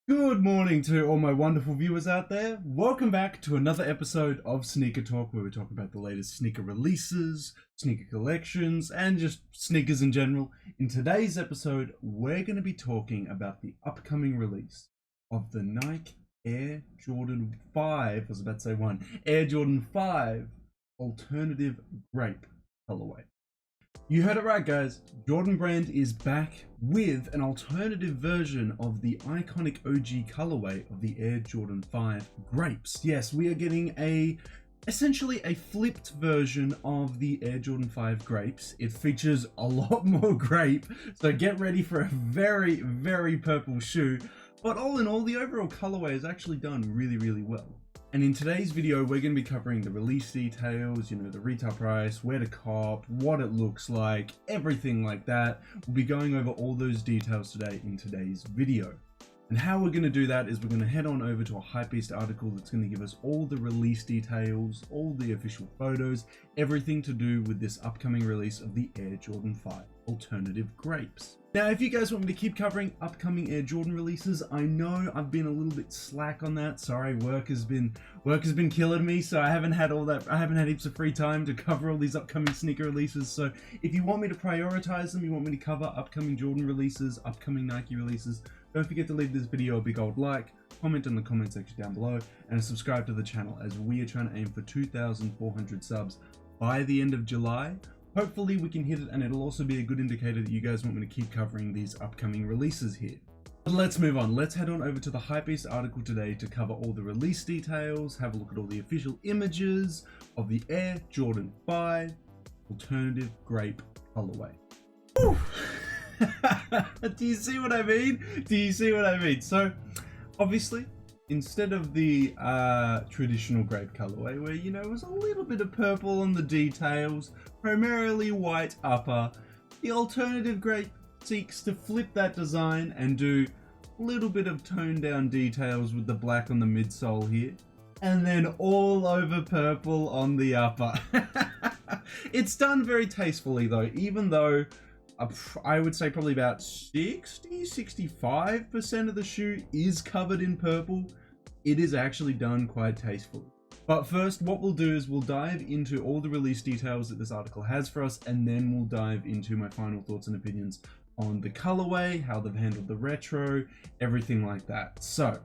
Good morning to all my wonderful viewers out there. Welcome back to another episode of Sneaker Talk, where we talk about the latest sneaker releases, sneaker collections, and just sneakers in general. In today's episode, we're going to be talking about the upcoming release of the Nike Air Jordan 5, I was about to say one, Air Jordan 5 Alternative Grape colorway. You heard it right, guys. Jordan Brand is back with an alternative version of the iconic OG colorway of the Air Jordan 5 Grapes. Yes, we are getting essentially a flipped version of the Air Jordan 5 Grapes. It features a lot more grape, so get ready for a very, very purple shoe. But all in all, the overall colorway is actually done really, really well. And in today's video, we're going to be covering the release details, the retail price, where to cop, what it looks like, everything like that. We'll be going over all those details today in today's video. And how we're going to do that is we're going to head on over to a HYPEBEAST article that's going to give us all the release details, all the official photos, everything to do with this upcoming release of the Air Jordan 5 Alternative Grapes. Now, if you guys want me to keep covering upcoming Air Jordan releases, I know I've been a little bit slack on that. Sorry, work has been killing me, so I haven't had heaps of free time to cover all these upcoming sneaker releases. So if you want me to prioritize them, you want me to cover upcoming Jordan releases, upcoming Nike releases, don't forget to leave this video a big old like, comment in the comment section down below, and subscribe to the channel, as we are trying to aim for 2,400 subs by the end of July. Hopefully we can hit it, and it'll also be a good indicator that you guys want me to keep covering these upcoming releases here. But let's move on. Let's head on over to the HYPEBEAST article today to cover all the release details, have a look at all the official images of the Air Jordan 5 Alternative Grape colorway. Woo! Do you see what I mean? Do you see what I mean? So, obviously, instead of the traditional grape colorway, where, it was a little bit of purple on the details, primarily white upper, the alternative grape seeks to flip that design and do a little bit of toned down details with the black on the midsole here, and then all over purple on the upper. It's done very tastefully though, even though I would say probably about 65% of the shoe is covered in purple. It is actually done quite tastefully. But first, what we'll do is we'll dive into all the release details that this article has for us, and then we'll dive into my final thoughts and opinions on the colorway, how they've handled the retro, everything like that. So,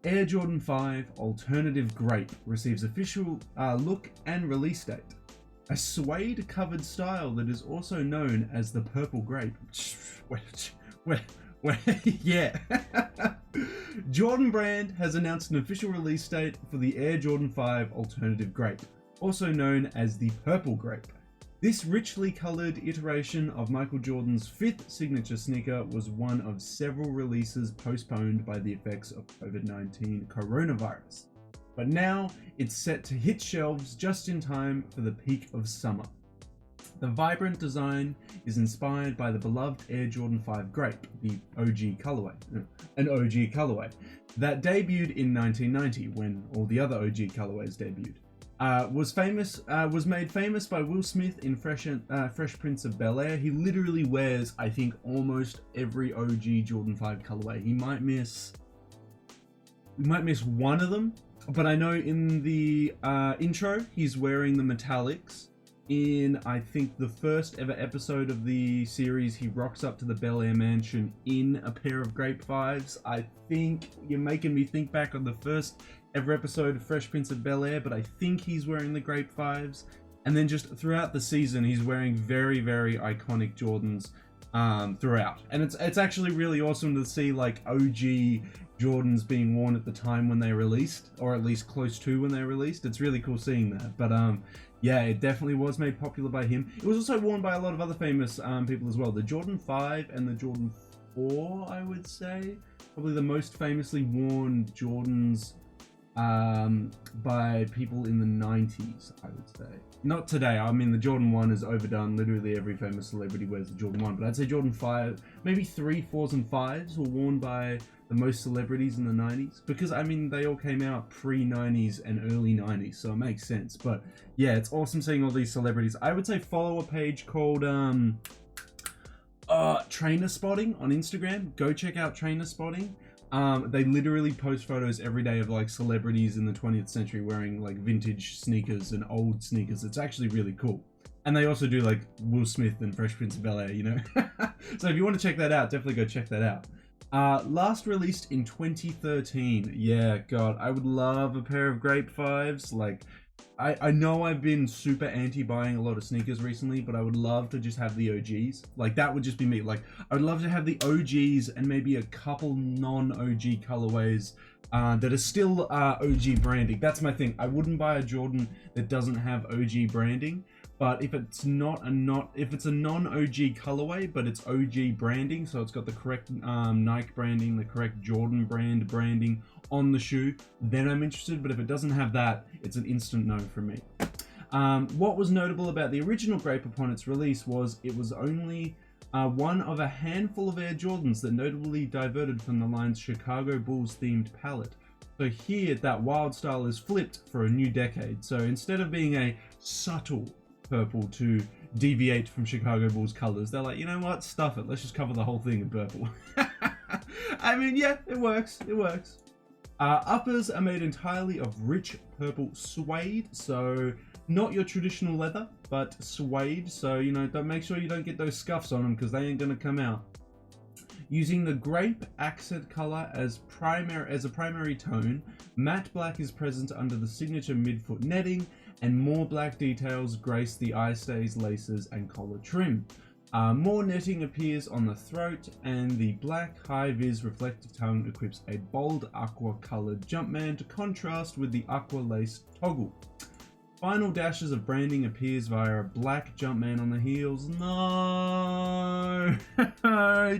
Air Jordan 5 Alternative Grape receives official look and release date. A suede covered style that is also known as the purple grape. Yeah. Jordan Brand has announced an official release date for the Air Jordan 5 Alternative Grape, also known as the purple grape. This richly colored iteration of Michael Jordan's fifth signature sneaker was one of several releases postponed by the effects of COVID-19 coronavirus. But now it's set to hit shelves just in time for the peak of summer. The vibrant design is inspired by the beloved Air Jordan 5 Grape, the OG colorway, that debuted in 1990 when all the other OG colorways debuted. Was made famous by Will Smith in Fresh Prince of Bel-Air. He literally wears, I think, almost every OG Jordan 5 colorway. We might miss one of them. But I know in the intro, he's wearing the metallics. In, I think, the first ever episode of the series, he rocks up to the Bel-Air mansion in a pair of Grape 5s. I think you're making me think back on the first ever episode of Fresh Prince of Bel-Air, but I think he's wearing the Grape 5s. And then just throughout the season, he's wearing very, very iconic Jordans throughout. And it's actually really awesome to see, like, OG Jordans being worn at the time when they released, or at least close to when they released. It's really cool seeing that. But yeah, it definitely was made popular by him. It was also worn by a lot of other famous people as well. The Jordan 5 and the Jordan 4, I would say, probably the most famously worn Jordans by people in the 90s, I would say. Not today. I mean, the Jordan 1 is overdone. Literally every famous celebrity wears the Jordan 1. But I'd say Jordan 5, maybe 3, 4s, and 5s were worn by the most celebrities in the 90s. Because, I mean, they all came out pre-90s and early 90s, so it makes sense. But, yeah, it's awesome seeing all these celebrities. I would say follow a page called Trainer Spotting on Instagram. Go check out Trainer Spotting. They literally post photos every day of like celebrities in the 20th century wearing like vintage sneakers and old sneakers. It's actually really cool. And they also do like Will Smith and Fresh Prince of Bel-Air, you know? So if you want to check that out, definitely go check that out. Last released in 2013. Yeah, God, I would love a pair of Grape 5s. Like, I know I've been super anti-buying a lot of sneakers recently, but I would love to just have the OGs. Like, that would just be me. Like, I would love to have the OGs and maybe a couple non-OG colorways that are still OG branding. That's my thing. I wouldn't buy a Jordan that doesn't have OG branding. But if it's if it's a non-OG colorway, but it's OG branding, so it's got the correct Nike branding, the correct Jordan branding on the shoe, then I'm interested. But if it doesn't have that, it's an instant no from me. What was notable about the original Grape upon its release was it was only one of a handful of Air Jordans that notably diverted from the line's Chicago Bulls themed palette. So here, that wild style is flipped for a new decade. So instead of being a subtle purple to deviate from Chicago Bulls colors, they're like, you know what, stuff it, let's just cover the whole thing in purple. I mean, yeah, it works. Uppers are made entirely of rich purple suede, so not your traditional leather, but suede, so you know, don't make sure you don't get those scuffs on them because they ain't gonna come out. Using the grape accent color as a primary tone, matte black is present under the signature midfoot netting, and more black details grace the eye stays, laces, and collar trim. More netting appears on the throat, and the black high-vis reflective tongue equips a bold aqua-colored Jumpman to contrast with the aqua-lace toggle. Final dashes of branding appears via a black Jumpman on the heels. No!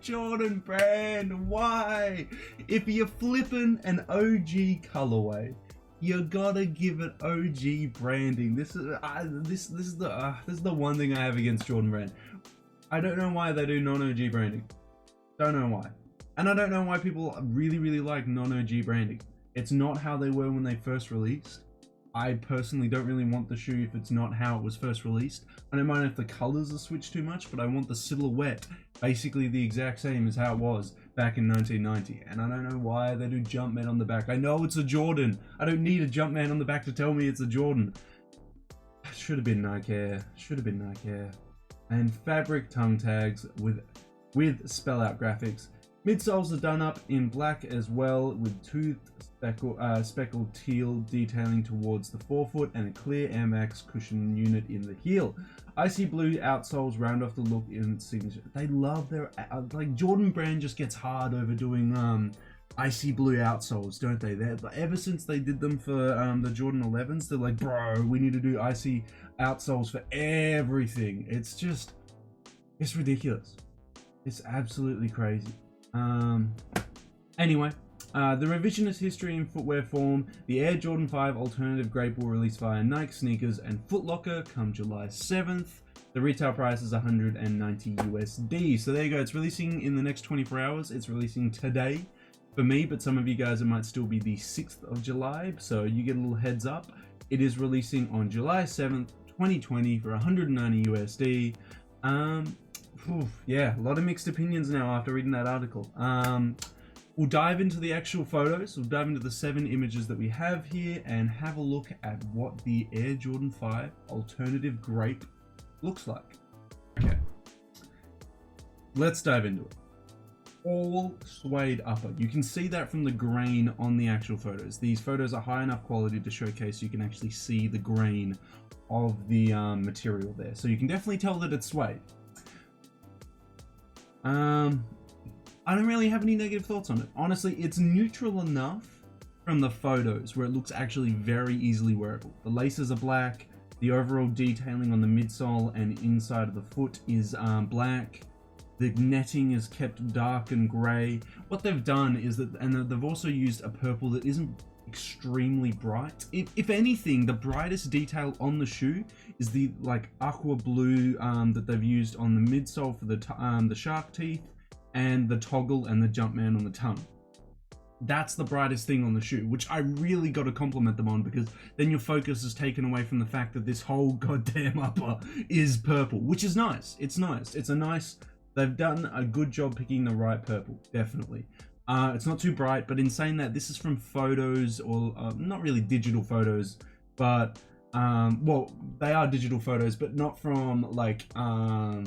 Jordan brand, why? If you're flipping an OG colorway, you gotta give it OG branding. This is the one thing I have against Jordan brand. I don't know why they do non-OG branding. Don't know why. And I don't know why people really like non-OG branding. It's not how they were when they first released. I personally don't really want the shoe if it's not how it was first released. I don't mind if the colors are switched too much, but I want the silhouette basically the exact same as how it was back in 1990. And I don't know why they do Jumpman on the back. I know it's a Jordan. I don't need a Jumpman on the back to tell me it's a Jordan. Should have been Nike Air. And fabric tongue tags with spell out graphics. Midsoles are done up in black as well, with two speckled teal detailing towards the forefoot and a clear Air Max cushion unit in the heel. Icy blue outsoles round off the look in its signature. They love their, like, Jordan brand just gets hard over doing icy blue outsoles, don't they? Ever since they did them for the Jordan 11s, they're like, bro, we need to do icy outsoles for everything. It's just, it's ridiculous. It's absolutely crazy. Anyway, the revisionist history in footwear form, the Air Jordan 5 Alternative Grape will release via Nike Sneakers and Foot Locker come July 7th. The retail price is $190 USD. So there you go. It's releasing in the next 24 hours. It's releasing today for me, but some of you guys, it might still be the 6th of July. So you get a little heads up. It is releasing on July 7th, 2020 for $190 USD. Yeah, a lot of mixed opinions now after reading that article. We'll dive into the actual photos. We'll dive into the 7 images that we have here and have a look at what the Air Jordan 5 Alternative Grape looks like. Okay, let's dive into it. All suede upper. You can see that from the grain on the actual photos. These photos are high enough quality to showcase you can actually see the grain of the material there. So you can definitely tell that it's suede. I don't really have any negative thoughts on it. Honestly, it's neutral enough from the photos where it looks actually very easily wearable. The laces are black. The overall detailing on the midsole and inside of the foot is black. The netting is kept dark and grey. What they've done is that, and they've also used a purple that isn't extremely bright. If anything, the brightest detail on the shoe is the like aqua blue that they've used on the midsole for the shark teeth and the toggle and the Jumpman on the tongue. That's the brightest thing on the shoe, which I really got to compliment them on, because then your focus is taken away from the fact that this whole goddamn upper is purple, which is nice. It's nice. It's a nice, they've done a good job picking the right purple, definitely. It's not too bright, but in saying that, this is from photos, or not really digital photos, but well, they are digital photos, but not from like how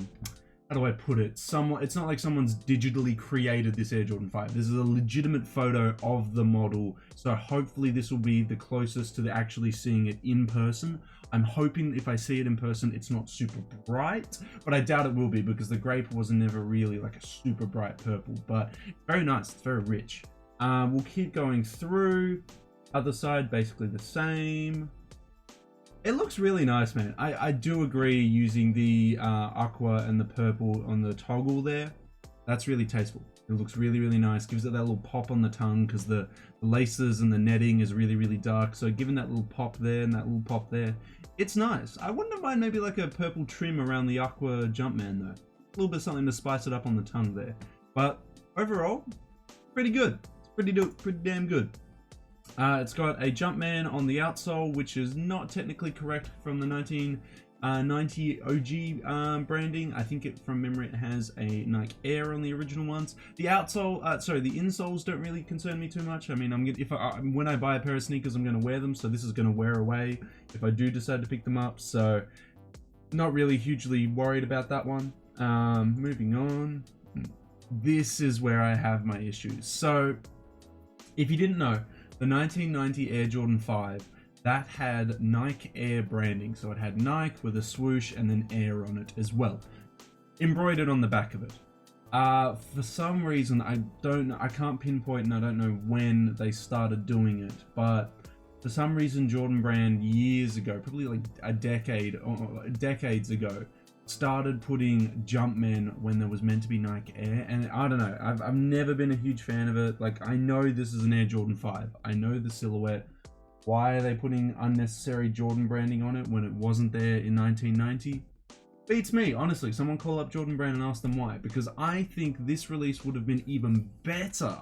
do I put it? It's not like someone's digitally created this Air Jordan 5. This is a legitimate photo of the model, so hopefully this will be the closest to actually seeing it in person. I'm hoping if I see it in person, it's not super bright, but I doubt it will be because the grape was never really like a super bright purple, but very nice. It's very rich. We'll keep going through. Other side, basically the same. It looks really nice, man. I do agree using the aqua and the purple on the toggle there. That's really tasteful. It looks really, really nice. Gives it that little pop on the tongue because the laces and the netting is really, really dark. So given that little pop there and that little pop there, it's nice. I wouldn't mind maybe like a purple trim around the aqua Jumpman though. A little bit of something to spice it up on the tongue there. But overall, pretty good. It's pretty damn good. It's got a Jumpman on the outsole, which is not technically correct from the 1990 OG branding. I think from memory it has a Nike Air on the original ones. The outsole, sorry, the insoles don't really concern me too much. I mean, when I buy a pair of sneakers, I'm going to wear them, so this is going to wear away if I do decide to pick them up. So, not really hugely worried about that one. Moving on. This is where I have my issues. So, if you didn't know, the 1990 Air Jordan 5, that had Nike Air branding. So it had Nike with a swoosh and then Air on it as well, embroidered on the back of it. For some reason, I can't pinpoint and I don't know when they started doing it, but for some reason Jordan Brand years ago, probably like a decade or decades ago, started putting Jumpman when there was meant to be Nike Air, and I don't know, I've never been a huge fan of it. Like, I know this is an Air Jordan 5, I know the silhouette. Why are they putting unnecessary Jordan branding on it when it wasn't there in 1990? Beats me, honestly. Someone call up Jordan Brand and ask them why, because I think this release would have been even better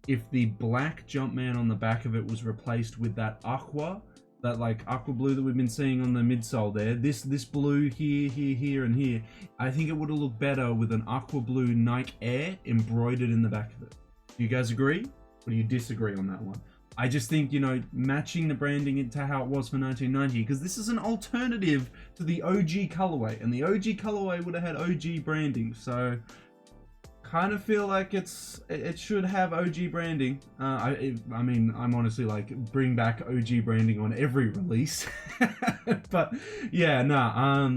if the black Jumpman on the back of it was replaced with that aqua, that like aqua blue that we've been seeing on the midsole there. This blue here and here. I think it would have looked better with an aqua blue Nike Air embroidered in the back of it. Do you guys agree? Or do you disagree on that one? I just think, you know, matching the branding into how it was for 1990, because this is an alternative to the OG colorway, and the OG colorway would have had OG branding, so kind of feel like it should have OG branding. I mean, I'm honestly like, bring back OG branding on every release. But yeah, nah,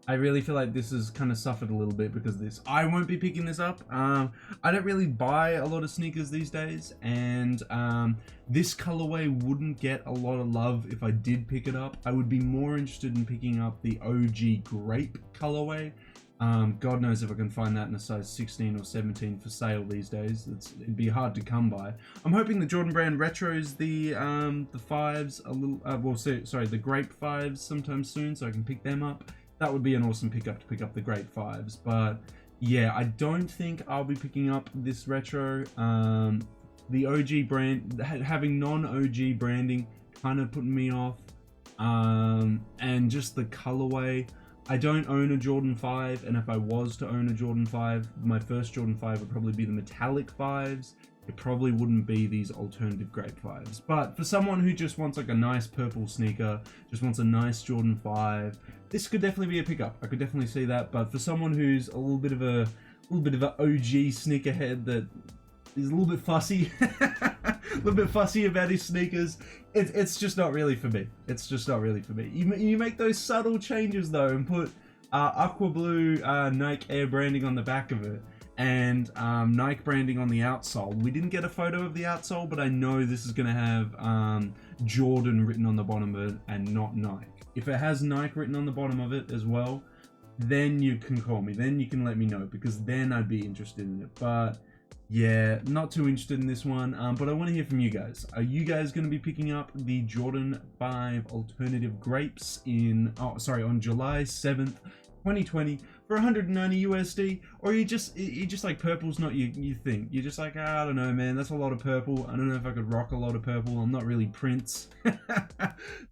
I really feel like this has kind of suffered a little bit because of this. I won't be picking this up. I don't really buy a lot of sneakers these days, and this colorway wouldn't get a lot of love if I did pick it up. I would be more interested in picking up the OG Grape colorway. God knows if I can find that in a size 16 or 17 for sale these days. It'd be hard to come by. I'm hoping the Jordan Brand retros the fives a little. Sorry, the Grape fives sometime soon, so I can pick them up. That would be an awesome pickup to pick up the Grape fives. But yeah, I don't think I'll be picking up this retro. The OG brand having non-OG branding kind of putting me off, and just the colorway. I don't own a Jordan 5, and if I was to own a Jordan 5, my first Jordan 5 would probably be the metallic 5s. It probably wouldn't be these alternative Grape 5s. But for someone who just wants like a nice purple sneaker, just wants a nice Jordan 5, this could definitely be a pickup. I could definitely see that. But for someone who's a little bit of an OG sneakerhead that is a little bit fussy, a little bit fussy about his sneakers, it's just not really for me. It's just not really for me. You make those subtle changes though and put aqua blue Nike Air branding on the back of it and Nike branding on the outsole. We didn't get a photo of the outsole, but I know this is going to have Jordan written on the bottom of it and not Nike. If it has Nike written on the bottom of it as well, then you can call me. Then you can let me know, because then I'd be interested in it. But yeah, not too interested in this one, but I want to hear from you guys. Are you guys going to be picking up the Jordan 5 Alternative Grapes on July 7th, 2020 for 190 USD? Or you just like purple's not your thing? You're just like, I don't know, man, that's a lot of purple. I don't know if I could rock a lot of purple. I'm not really Prince.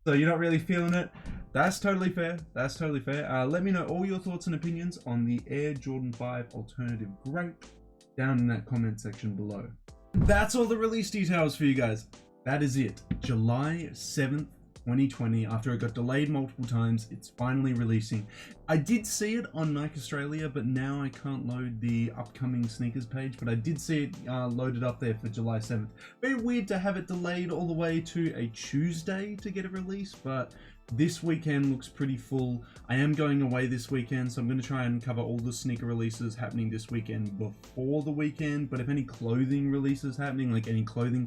So you're not really feeling it. That's totally fair. That's totally fair. Let me know all your thoughts and opinions on the Air Jordan 5 Alternative Grape. down in that comment section below. That's all the release details for you guys. That is it. July 7th, 2020. After it got delayed multiple times, it's finally releasing. I did see it on Nike Australia, but now I can't load the upcoming sneakers page, but I did see it loaded up there for July 7th. Very weird to have it delayed all the way to a Tuesday to get a release, but this weekend looks pretty full. I am going away this weekend, so I'm going to try and cover all the sneaker releases happening this weekend before the weekend, but if any clothing releases happening, like any clothing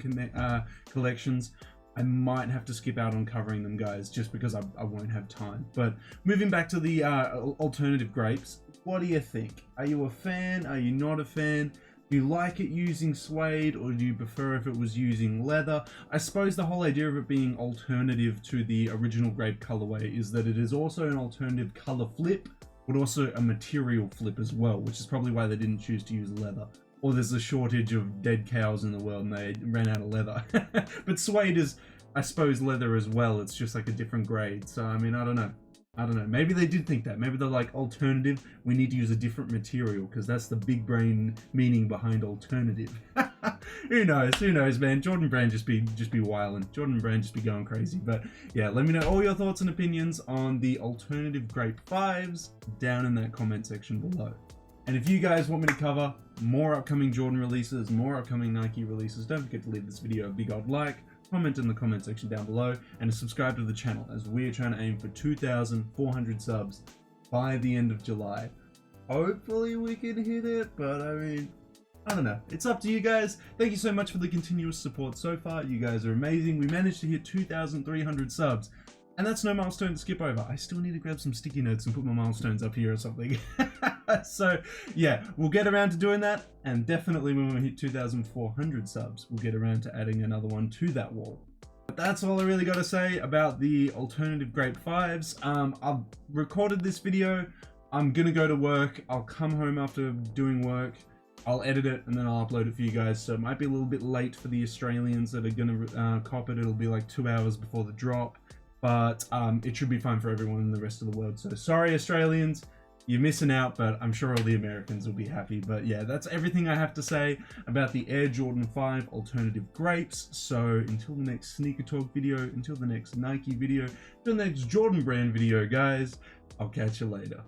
collections, I might have to skip out on covering them, guys, just because I won't have time. But moving back to the alternative grapes, what do you think? Are you a fan? Are you not a fan? Do you like it using suede, or do you prefer if it was using leather? I suppose the whole idea of it being alternative to the original grape colorway is that it is also an alternative color flip, but also a material flip as well, which is probably why they didn't choose to use leather. Or there's a shortage of dead cows in the world and they ran out of leather. But suede is, I suppose, leather as well. It's just like a different grade. So, I mean, I don't know. Maybe they did think that. Maybe they're like, alternative, we need to use a different material, because that's the big brain meaning behind alternative. Who knows, man. Jordan Brand just be wildin'. Jordan Brand just be going crazy. But yeah, let me know all your thoughts and opinions on the alternative grape 5s down in that comment section below. And if you guys want me to cover more upcoming Jordan releases, more upcoming Nike releases, don't forget to leave this video a big old like, comment in the comment section down below, and subscribe to the channel, as we're trying to aim for 2,400 subs by the end of July. Hopefully we can hit it, but I mean, I don't know. It's up to you guys. Thank you so much for the continuous support so far. You guys are amazing. We managed to hit 2,300 subs. And that's no milestone to skip over. I still need to grab some sticky notes and put my milestones up here or something. So yeah, we'll get around to doing that. And definitely when we hit 2,400 subs, we'll get around to adding another one to that wall. But that's all I really got to say about the alternative grape 5s. I've recorded this video. I'm going to go to work. I'll come home after doing work. I'll edit it and then I'll upload it for you guys. So it might be a little bit late for the Australians that are going to cop it. It'll be like 2 hours before the drop. But it should be fine for everyone in the rest of the world. So sorry, Australians, you're missing out, but I'm sure all the Americans will be happy. But yeah, that's everything I have to say about the Air Jordan 5 alternative grapes. So until the next sneaker talk video, until the next Nike video, until the next Jordan Brand video, guys, I'll catch you later.